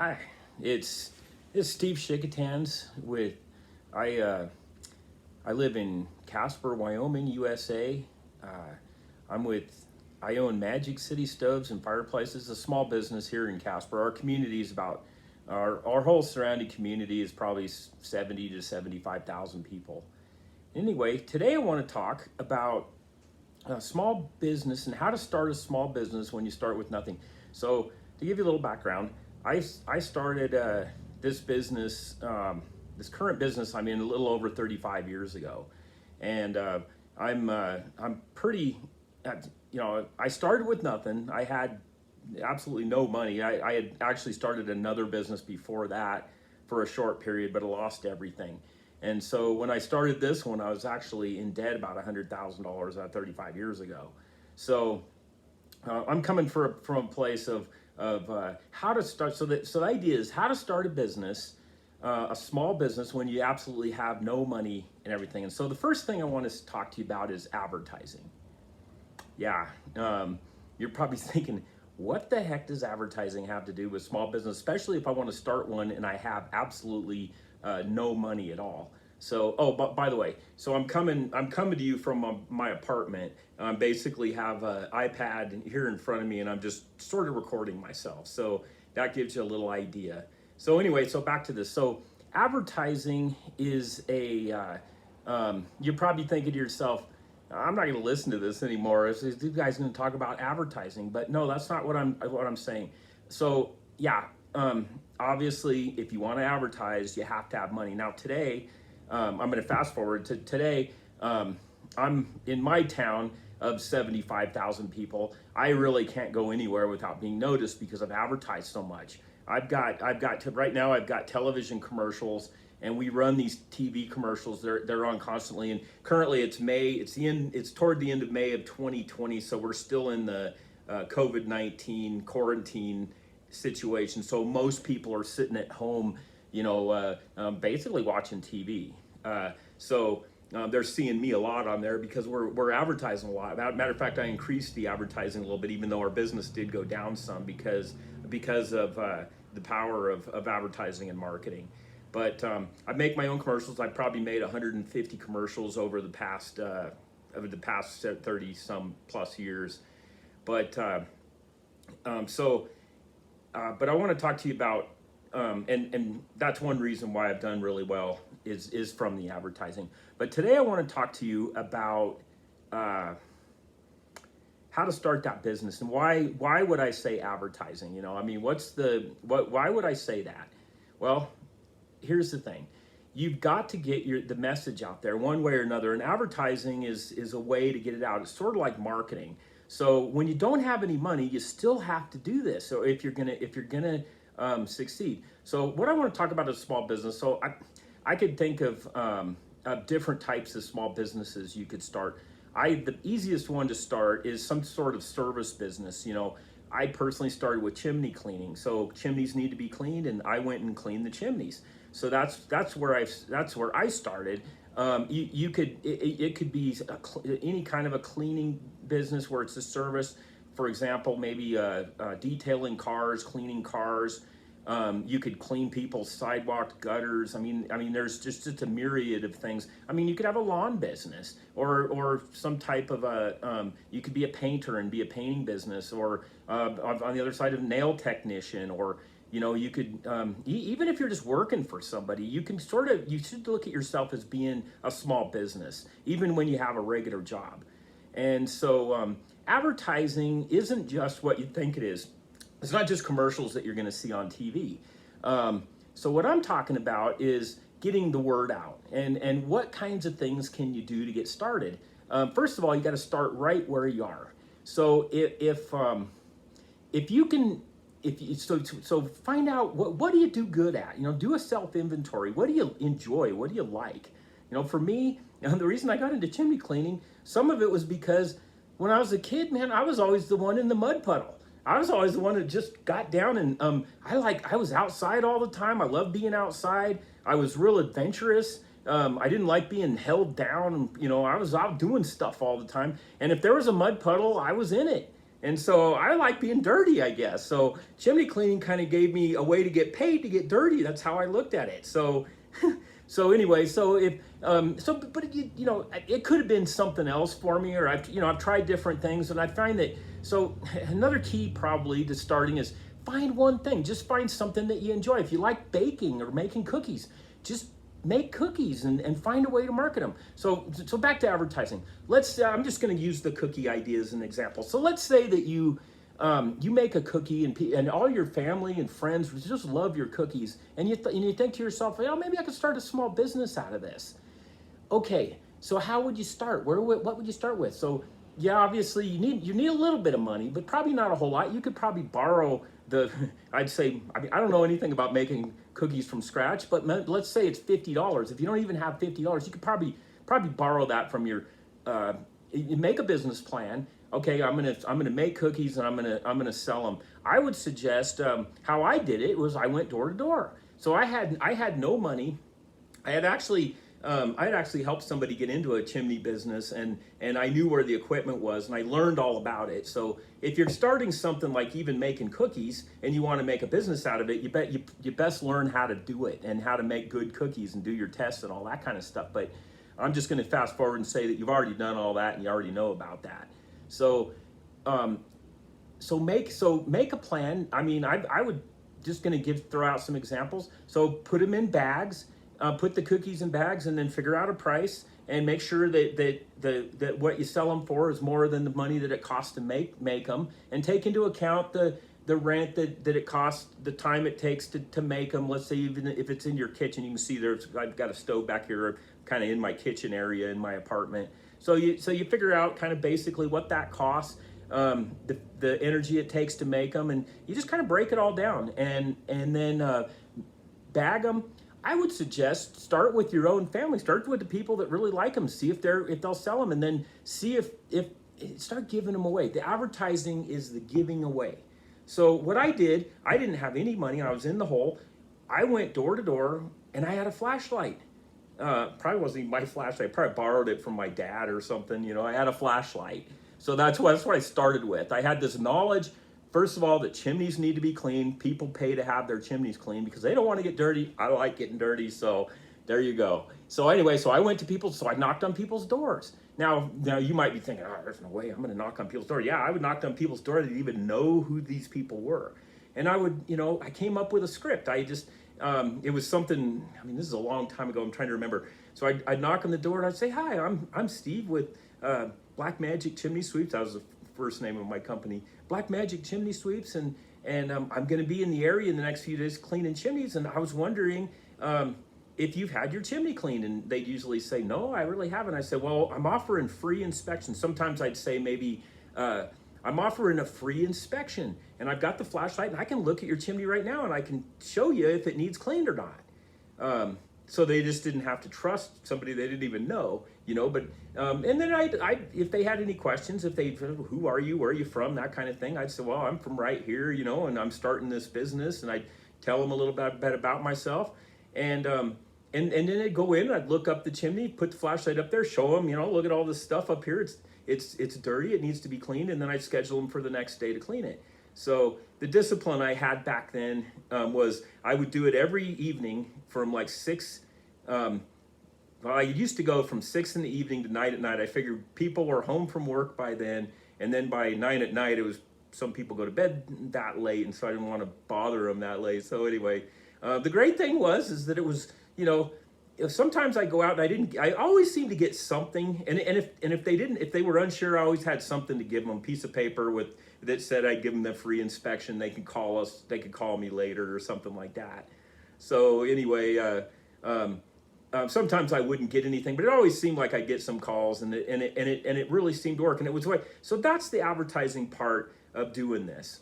Hi, it's Steve Shikatans with I I live in Casper, Wyoming, USA. Uh, I'm with I own Magic City Stoves and Fireplaces, a small business here in Casper. Our community is about our whole surrounding community is probably 70 to 75,000 people. Anyway, today I want to talk about small business and how to start a small business when you start with nothing. So, to give you a little background, I started this business, this current business I'm in, a little over 35 years ago, and I'm pretty, I started with nothing. I had absolutely no money. I had actually started another business before that for a short period, but I lost everything. And so when I started this one, I was actually in debt about $100,000 35 years ago. So I'm coming from a place of how to start. So the idea is how to start a business, a small business when you absolutely have no money and everything. And so the first thing I want to talk to you about is advertising. Yeah, you're probably thinking, what the heck does advertising have to do with small business, especially if I want to start one and I have absolutely no money at all. So, oh, but by the way, so I'm coming to you from my apartment. I basically have an iPad here in front of me, and I'm just sort of recording myself. So that gives you a little idea. So anyway, so back to this. So advertising is you're probably thinking to yourself, I'm not going to listen to this anymore. These guys going to talk about advertising, but no, that's not what I'm saying. So yeah, obviously, if you want to advertise, you have to have money. Now today, I'm going to fast forward to today. I'm in my town of 75,000 people. I really can't go anywhere without being noticed because I've advertised so much. Right now I've got television commercials, and we run these TV commercials. They're on constantly, and currently it's May. It's toward the end of May of 2020, so we're still in the COVID-19 quarantine situation. So most people are sitting at home, basically watching TV. They're seeing me a lot on there because we're advertising a lot. Matter of fact, I increased the advertising a little bit, even though our business did go down some because of the power of advertising and marketing. But I make my own commercials. I've probably made 150 commercials over the past 30 some plus years. But but I want to talk to you about and that's one reason why I've done really well is from the advertising. But today I want to talk to you about how to start that business and why would I say advertising? Why would I say that? Well, here's the thing. You've got to get the message out there one way or another, and advertising is a way to get it out. It's sort of like marketing. So when you don't have any money, you still have to do this. So if you're gonna succeed. So what I want to talk about is small business. So I could think of different types of small businesses you could start. The easiest one to start is some sort of service business. I personally started with chimney cleaning. So chimneys need to be cleaned, and I went and cleaned the chimneys. So that's where I started. It could be any kind of a cleaning business where it's a service. For example, maybe detailing cars, cleaning cars. You could clean people's sidewalk gutters. I mean, there's just a myriad of things. I mean, you could have a lawn business, or some type of you could be a painter and be a painting business, or on the other side, of nail technician, or you could even if you're just working for somebody, you should look at yourself as being a small business, even when you have a regular job. And so advertising isn't just what you think it is. It's not just commercials that you're going to see on TV. So what I'm talking about is getting the word out, and what kinds of things can you do to get started. First of all, you got to start right where you are. So so find out what do you do good at. Do a self inventory. What do you enjoy? What do you like? For me, the reason I got into chimney cleaning, some of it was because when I was a kid, man, I was always the one in the mud puddle. I was always the one that just got down, and I was outside all the time. I loved being outside. I was real adventurous. I didn't like being held down. I was out doing stuff all the time. And if there was a mud puddle, I was in it. And so I like being dirty, I guess. So chimney cleaning kind of gave me a way to get paid to get dirty. That's how I looked at it. So, so anyway, so if but you know, it could have been something else for me, or I've tried different things, and I find that. So another key probably to starting is find one thing. Just find something that you enjoy. If you like baking or making cookies, just make cookies and find a way to market them. So back to advertising. I'm just going to use the cookie idea as an example. So let's say that you make a cookie and all your family and friends just love your cookies, and you think to yourself, oh, maybe I could start a small business out of this. Okay, so how would you start? What would you start with? So yeah, obviously you need a little bit of money, but probably not a whole lot. You could probably borrow I'd say, I mean, I don't know anything about making cookies from scratch, but let's say it's $50. If you don't even have $50, you could probably borrow that from your, you make a business plan. Okay, I'm gonna make cookies and I'm gonna sell them. I would suggest how I did it was I went door to door. So I had no money. I had actually helped somebody get into a chimney business, and I knew where the equipment was, and I learned all about it. So if you're starting something like even making cookies and you want to make a business out of it, you best learn how to do it and how to make good cookies and do your tests and all that kind of stuff. But I'm just going to fast forward and say that you've already done all that and you already know about that. So make a plan. I mean, I would just going to throw out some examples. So put them in bags. Put the cookies in bags and then figure out a price and make sure that what you sell them for is more than the money that it costs to make them, and take into account the rent that it costs, the time it takes to make them. Let's say even if it's in your kitchen, you can see I've got a stove back here kind of in my kitchen area in my apartment. So you figure out kind of basically what that costs, the energy it takes to make them, and you just kind of break it all down and then bag them. I would suggest start with your own family. Start with the people that really like them. See if they'll sell them, and then see if start giving them away. The advertising is the giving away. So what I did, I didn't have any money. I was in the hole. I went door to door, and I had a flashlight. Probably wasn't even my flashlight. I probably borrowed it from my dad or something. You know, I had a flashlight. So that's what I started with. I had this knowledge. First of all, that chimneys need to be clean. People pay to have their chimneys clean because they don't want to get dirty. I like getting dirty, so there you go. So anyway, so I went to people, so I knocked on people's doors. Now you might be thinking, oh, there's no way I'm going to knock on people's door. Yeah, I would knock on people's door. They didn't even know who these people were. And I came up with a script. It was something, I mean, this is a long time ago. I'm trying to remember. So I'd knock on the door and I'd say, hi, I'm Steve with Black Magic Chimney Sweeps. That was the first name of my company, Black Magic Chimney Sweeps, and I'm going to be in the area in the next few days cleaning chimneys, and I was wondering if you've had your chimney cleaned. And they'd usually say, no, I really haven't. I said, well, I'm offering free inspection. Sometimes I'd say maybe I'm offering a free inspection, and I've got the flashlight, and I can look at your chimney right now, and I can show you if it needs cleaned or not. So they just didn't have to trust somebody they didn't even know, but, and then I if they had any questions, who are you, where are you from, that kind of thing, I'd say, well, I'm from right here, and I'm starting this business, and I'd tell them a little bit about myself, and then I'd go in, I'd look up the chimney, put the flashlight up there, show them, look at all this stuff up here, it's dirty, it needs to be cleaned, and then I'd schedule them for the next day to clean it. So the discipline I had back then was I would do it every evening from like 6. I used to go from 6 in the evening to 9 at night. I figured people were home from work by then, and then by 9 at night, some people go to bed that late, and so I didn't want to bother them that late. So anyway, the great thing is that it was, sometimes I go out and I always seemed to get something, and if they were unsure, I always had something to give them, a piece of paper that said I'd give them the free inspection. They could call me later or something like that. So anyway, sometimes I wouldn't get anything, but it always seemed like I'd get some calls, and it really seemed to work. And it was so that's the advertising part of doing this.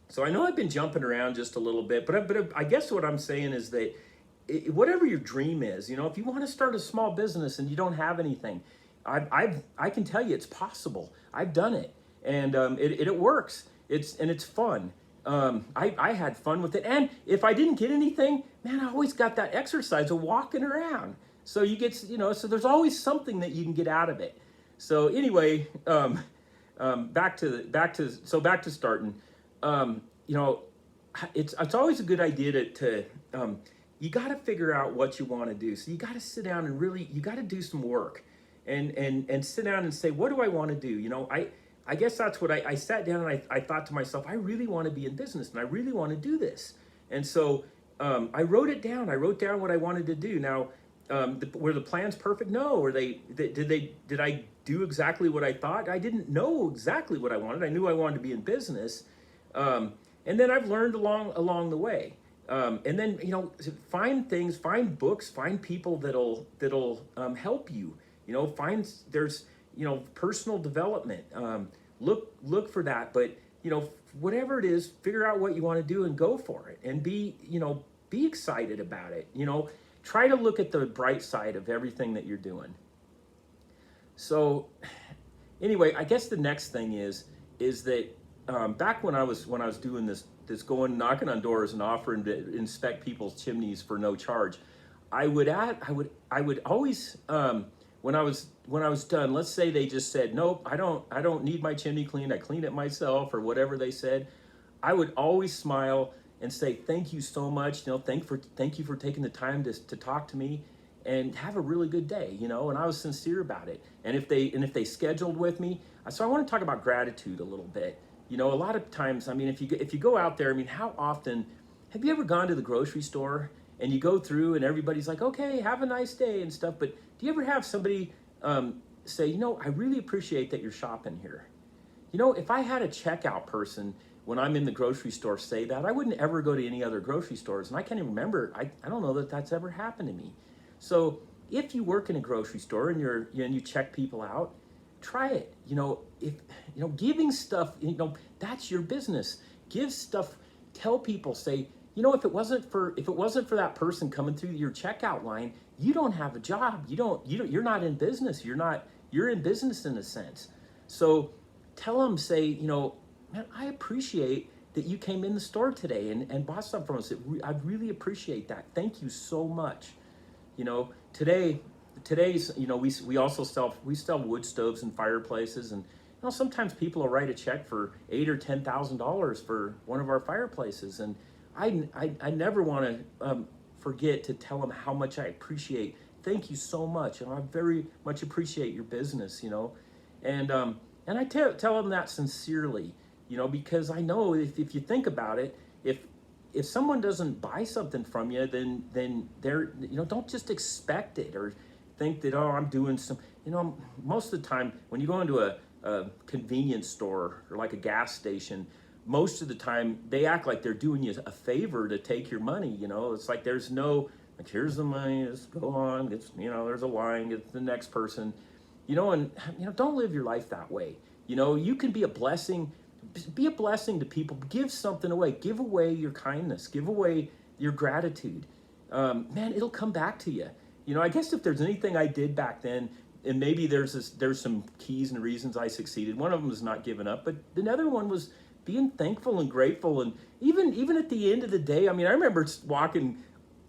So I know I've been jumping around just a little bit, but I guess what I'm saying is that whatever your dream is, if you want to start a small business and you don't have anything, I can tell you it's possible. I've done it, and it works. It's fun. I had fun with it, and if I didn't get anything, man, I always got that exercise of walking around. So you get, so there's always something that you can get out of it. So anyway, back to starting. You know, it's always a good idea to you got to figure out what you want to do. So you got to sit down and really you got to do some work, and sit down and say, what do I want to do? You know, I guess that's what I sat down and I thought to myself, I really want to be in business and I really want to do this. And so I wrote it down. I wrote down what I wanted to do. Now, were the plans perfect? No. Did I do exactly what I thought? I didn't know exactly what I wanted. I knew I wanted to be in business. And then I've learned along the way. And then, you know, find things, find books, find people that'll help you. You know, there's, you know, personal development. Look for that. But, you know, whatever it is, figure out what you want to do and go for it, and be excited about it. You know, try to look at the bright side of everything that you're doing. So anyway, I guess the next thing is that back when I was doing this going knocking on doors and offering to inspect people's chimneys for no charge, I would always when I was done, let's say they just said, nope, I don't need my chimney cleaned, I clean it myself, or whatever they said, I would always smile and say, thank you so much, you know, thank you for taking the time to talk to me, and have a really good day, you know. And I was sincere about it. And if they scheduled with me, so I want to talk about gratitude a little bit. You know, a lot of times, I mean, if you go out there, I mean, how often have you ever gone to the grocery store and you go through and everybody's like, okay, have a nice day and stuff, but do you ever have somebody say, you know, I really appreciate that you're shopping here? You know, if I had a checkout person when I'm in the grocery store say that, I wouldn't ever go to any other grocery stores. And I can't even remember, I don't know that that's ever happened to me. So if you work in a grocery store and you check people out, try it. You know, giving stuff, you know, that's your business. Give stuff, tell people, say, you know, if it wasn't for that person coming through your checkout line, you don't have a job. You're not in business. You're in business in a sense. So tell them, say, you know, man, I appreciate that you came in the store today and bought something from us. I really appreciate that. Thank you so much. You know, today's, you know, we also sell wood stoves and fireplaces, and you know, sometimes people will write a check for $8,000 or $10,000 for one of our fireplaces, and I never want to forget to tell them how much I appreciate. Thank you so much, and I very much appreciate your business, you know, and I tell them that sincerely, you know, because I know if you think about it, if someone doesn't buy something from you, then they're, you know, don't just expect it or think that, oh, I'm doing some, you know, most of the time when you go into a convenience store or like a gas station, most of the time they act like they're doing you a favor to take your money. You know, it's like there's no, like, here's the money, just go on, it's, you know, there's a line, get the next person, you know. And, you know, don't live your life that way. You know, you can be a blessing to people. Give something away. Give away your kindness. Give away your gratitude. Man, it'll come back to you. You know, I guess if there's anything I did back then, and maybe there's some keys and reasons I succeeded. One of them was not giving up, but another one was being thankful and grateful. And even at the end of the day, I mean, I remember walking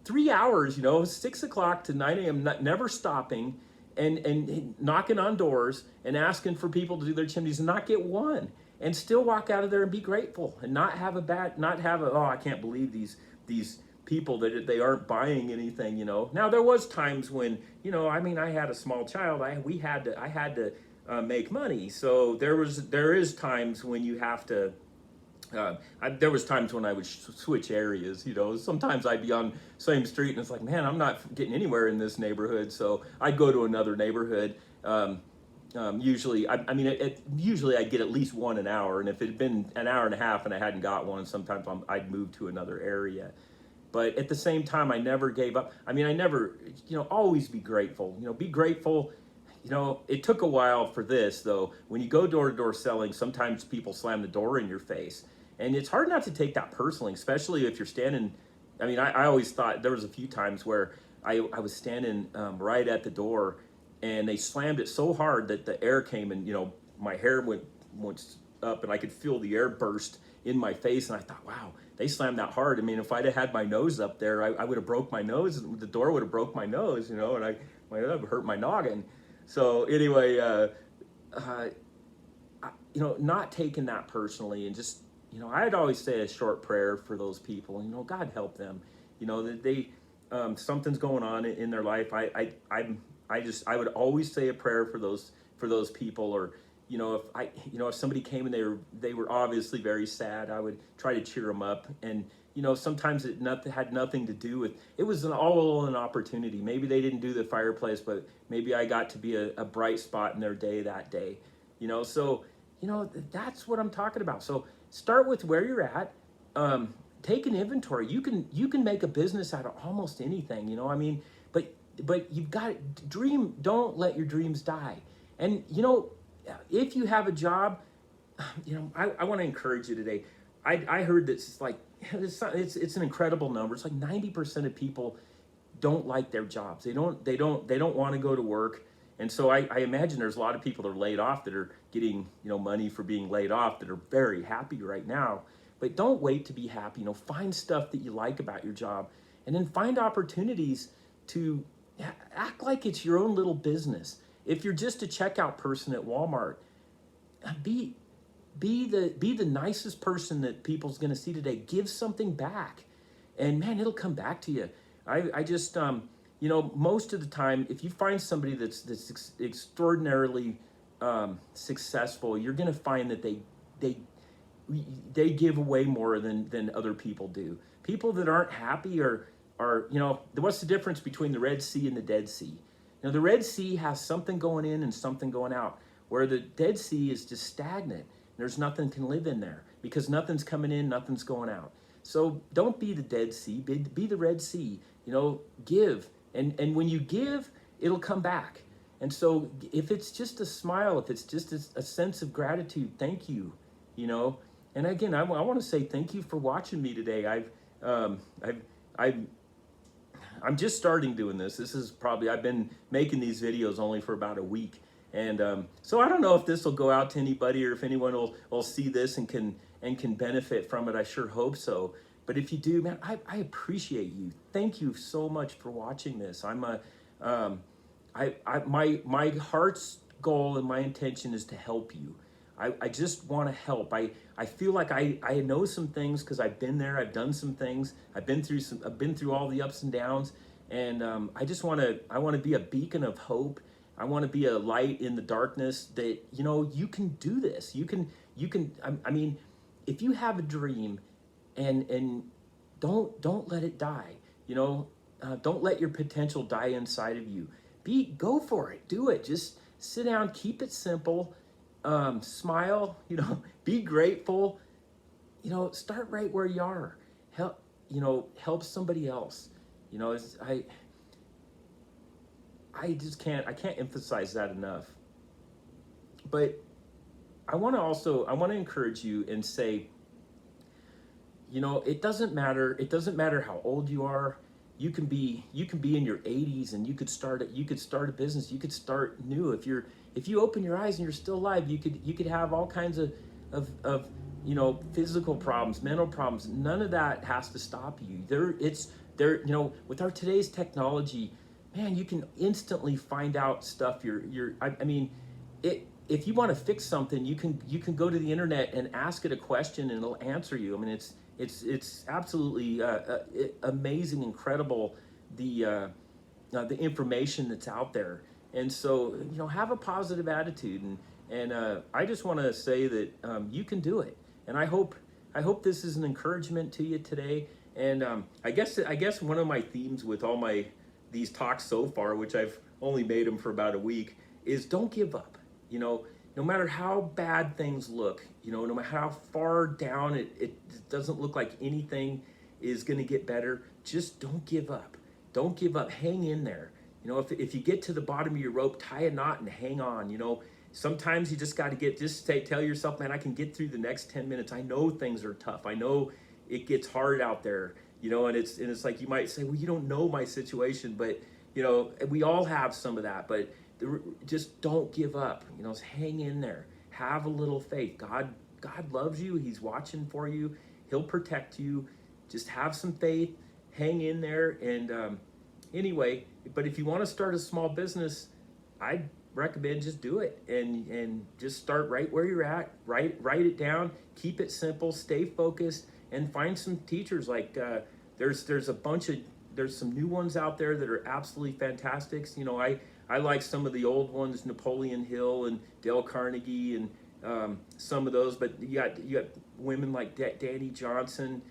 3 hours, you know, 6 o'clock to 9 a.m., never stopping, and knocking on doors and asking for people to do their chimneys and not get one. And still walk out of there and be grateful, and not have oh, I can't believe these people that they aren't buying anything, you know. Now there was times when, you know, I mean, I had a small child, I had to make money, so there is times when you have to. There was times when I would switch areas, you know. Sometimes I'd be on same street and it's like, man, I'm not getting anywhere in this neighborhood, so I'd go to another neighborhood. Usually, usually I'd get at least one an hour, and if it had been an hour and a half and I hadn't got one, sometimes I'd move to another area. But at the same time, I never gave up. I mean, I never, you know, always be grateful. You know, be grateful. You know, it took a while for this, though. When you go door to door selling, sometimes people slam the door in your face, and it's hard not to take that personally, especially if you're standing. I mean, I always thought there was a few times where I was standing right at the door, and they slammed it so hard that the air came, and, you know, my hair went up and I could feel the air burst in my face. And I thought, wow, they slammed that hard. I mean, if I'd have had my nose up there, I would have broke my nose. The door would have broke my nose, you know, and I might have hurt my noggin. So anyway, not taking that personally, and just, I'd always say a short prayer for those people. God help them. That they something's going on in their life. I would always say a prayer for those people. Or if somebody came and they were obviously very sad, I would try to cheer them up. And sometimes it had nothing to do with it. Was all an opportunity. Maybe they didn't do the fireplace, but maybe I got to be a bright spot in their day that day. So that's what I'm talking about. So start with where you're at. Take an inventory. You can make a business out of almost anything. But you've got to dream. Don't let your dreams die. And if you have a job, I want to encourage you today. I heard that it's an incredible number. It's like 90% of people don't like their jobs. They don't want to go to work. And so I imagine there's a lot of people that are laid off that are getting money for being laid off, that are very happy right now. But don't wait to be happy. Find stuff that you like about your job, and then find opportunities to act like it's your own little business. If you're just a checkout person at Walmart, be the nicest person that people's going to see today. Give something back, and man, it'll come back to you. I just most of the time, if you find somebody that's extraordinarily successful, you're going to find that they give away more than other people do. People that aren't happy are what's the difference between the Red Sea and the Dead Sea? The Red Sea has something going in and something going out, where the Dead Sea is just stagnant. There's nothing can live in there because nothing's coming in, nothing's going out. So don't be the Dead Sea, be the Red Sea. Give. And when you give, it'll come back. And so if it's just a smile, if it's just a sense of gratitude, thank you, And again, I want to say thank you for watching me today. I'm just starting doing this. I've been making these videos only for about a week. And so I don't know if this will go out to anybody, or if anyone will see this and can benefit from it. I sure hope so. But if you do, man, I appreciate you. Thank you so much for watching this. My heart's goal and my intention is to help you. I just want to help. I feel like I know some things because I've been there. I've done some things. I've been through all the ups and downs, and I want to be a beacon of hope. I want to be a light in the darkness. That you can do this. You can. I mean, if you have a dream, and don't let it die. Don't let your potential die inside of you. Go for it. Do it. Just sit down. Keep it simple. Smile. Be grateful. Start right where you are. Help somebody else. I can't emphasize that enough. But I want to encourage you and say, it doesn't matter how old you are. You can be in your 80s, and you could start a business. You could start new. If you open your eyes and you're still alive, you could have all kinds of physical problems, mental problems. None of that has to stop you. With our today's technology, man, you can instantly find out stuff. If you want to fix something, you can go to the internet and ask it a question, and it'll answer you. It's absolutely amazing, incredible, the information that's out there. And so have a positive attitude, and I just want to say that you can do it. And I hope this is an encouragement to you today. And I guess one of my themes with all these talks so far, which I've only made them for about a week, is don't give up. No matter how bad things look, no matter how far down it doesn't look like anything is going to get better, just don't give up. Don't give up. Hang in there. If you get to the bottom of your rope, tie a knot and hang on. Sometimes you just got to tell yourself, man, I can get through the next 10 minutes. I know things are tough. I know it gets hard out there, and it's like, you might say, well, you don't know my situation, but we all have some of that. But just don't give up. Hang in there. Have a little faith. God loves you. He's watching for you. He'll protect you. Just have some faith. Hang in there. And anyway, but if you want to start a small business, I'd recommend just do it and just start right where you're at. Write it down. Keep it simple. Stay focused and find some teachers. Like there's a bunch of there's some new ones out there that are absolutely fantastic. You know, I like some of the old ones, Napoleon Hill and Dale Carnegie and some of those. But you got women like Danny Johnson.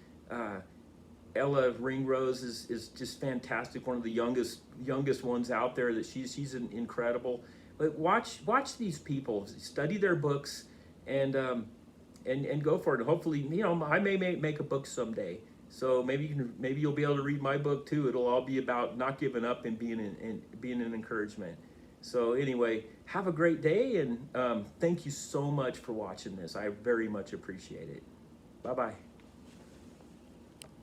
Ella Ringrose is just fantastic. One of the youngest ones out there. That incredible. But watch these people, study their books, and go for it. And hopefully, you know, I may make a book someday. So maybe you'll be able to read my book too. It'll all be about not giving up and being an encouragement. So anyway, have a great day, and thank you so much for watching this. I very much appreciate it. Bye bye.